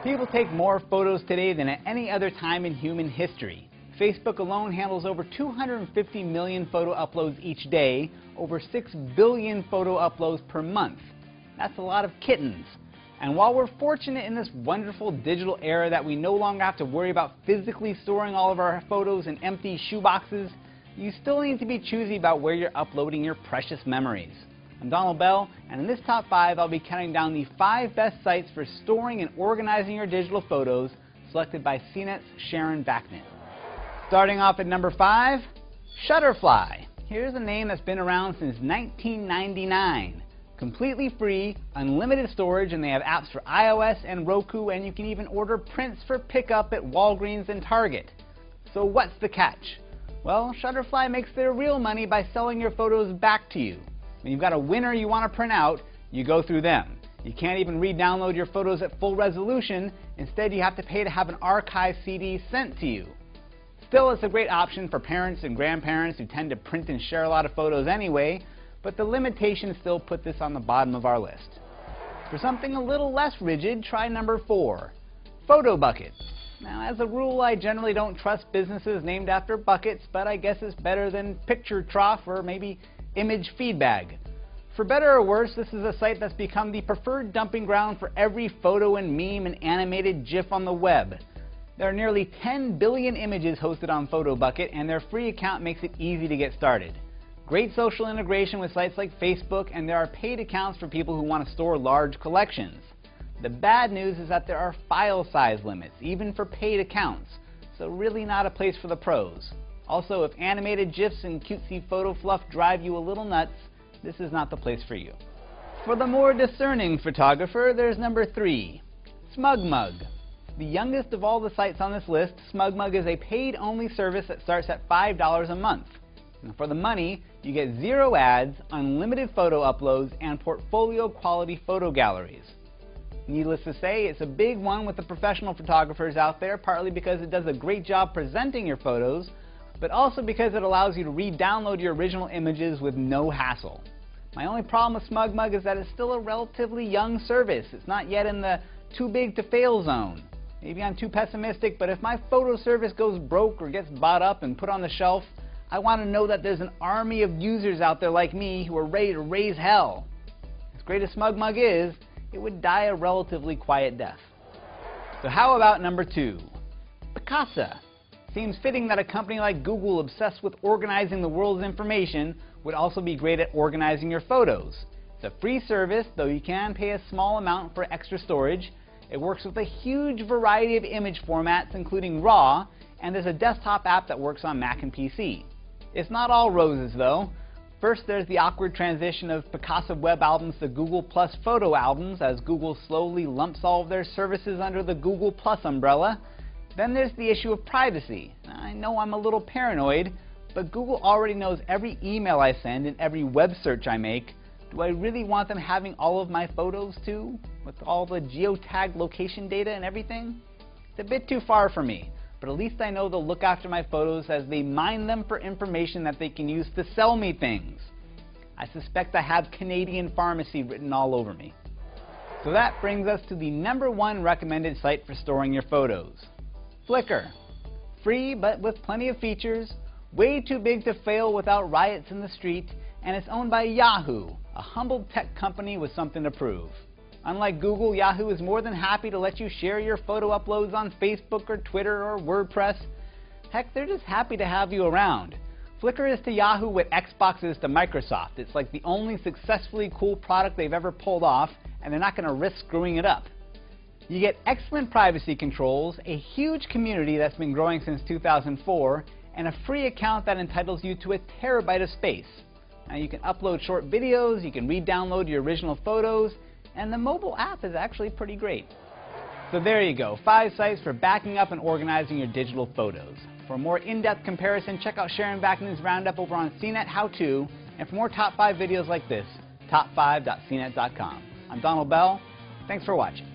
People take more photos today than at any other time in human history. Facebook alone handles over 250 million photo uploads each day, over 6 billion photo uploads per month. That's a lot of kittens. And while we're fortunate in this wonderful digital era that we no longer have to worry about physically storing all of our photos in empty shoeboxes, you still need to be choosy about where you're uploading your precious memories. I'm Donald Bell, and in this Top 5, I'll be counting down the 5 best sites for storing and organizing your digital photos, selected by CNET's Sharon Backman. Starting off at number 5, Shutterfly. Here's a name that's been around since 1999. Completely free, unlimited storage, and they have apps for iOS and Roku, and you can even order prints for pickup at Walgreens and Target. So what's the catch? Well, Shutterfly makes their real money by selling your photos back to you. When you've got a winner you want to print out, you go through them. You can't even re-download your photos at full resolution. Instead, you have to pay to have an archive CD sent to you. Still, it's a great option for parents and grandparents who tend to print and share a lot of photos anyway, but the limitations still put this on the bottom of our list. For something a little less rigid, try number 4, PhotoBucket. Now, as a rule, I generally don't trust businesses named after buckets, but I guess it's better than Picture Trough or maybe Image Feedbag. For better or worse, this is a site that's become the preferred dumping ground for every photo and meme and animated GIF on the web. There are nearly 10 billion images hosted on PhotoBucket, and their free account makes it easy to get started. Great social integration with sites like Facebook, and there are paid accounts for people who want to store large collections. The bad news is that there are file size limits, even for paid accounts, so really not a place for the pros. Also, if animated GIFs and cutesy photo fluff drive you a little nuts, this is not the place for you. For the more discerning photographer, there's number 3, SmugMug. The youngest of all the sites on this list, SmugMug is a paid-only service that starts at $5 a month. Now, for the money, you get 0 ads, unlimited photo uploads, and portfolio-quality photo galleries. Needless to say, it's a big one with the professional photographers out there, partly because it does a great job presenting your photos, but also because it allows you to re-download your original images with no hassle. My only problem with SmugMug is that it's still a relatively young service. It's not yet in the too big to fail zone. Maybe I'm too pessimistic, but if my photo service goes broke or gets bought up and put on the shelf, I want to know that there's an army of users out there like me who are ready to raise hell. As great as SmugMug is, it would die a relatively quiet death. So how about number 2, Picasa? Seems fitting that a company like Google, obsessed with organizing the world's information, would also be great at organizing your photos. It's a free service, though you can pay a small amount for extra storage. It works with a huge variety of image formats, including RAW, and there's a desktop app that works on Mac and PC. It's not all roses, though. First, there's the awkward transition of Picasa web albums to Google Plus photo albums, as Google slowly lumps all of their services under the Google Plus umbrella. Then there's the issue of privacy. I know I'm a little paranoid, but Google already knows every email I send and every web search I make. Do I really want them having all of my photos too, with all the geotag location data and everything? It's a bit too far for me, but at least I know they'll look after my photos as they mine them for information that they can use to sell me things. I suspect I have Canadian pharmacy written all over me. So that brings us to the number 1 recommended site for storing your photos. Flickr. Free, but with plenty of features, way too big to fail without riots in the street, and it's owned by Yahoo, a humble tech company with something to prove. Unlike Google, Yahoo is more than happy to let you share your photo uploads on Facebook or Twitter or WordPress. Heck, they're just happy to have you around. Flickr is to Yahoo what Xbox is to Microsoft. It's like the only successfully cool product they've ever pulled off, and they're not going to risk screwing it up. You get excellent privacy controls, a huge community that's been growing since 2004, and a free account that entitles you to a terabyte of space. Now, you can upload short videos, you can re-download your original photos, and the mobile app is actually pretty great. So there you go, 5 sites for backing up and organizing your digital photos. For a more in-depth comparison, check out Sharon Backman's Roundup over on CNET How To, and for more Top 5 videos like this, top5.cnet.com. I'm Donald Bell. Thanks for watching.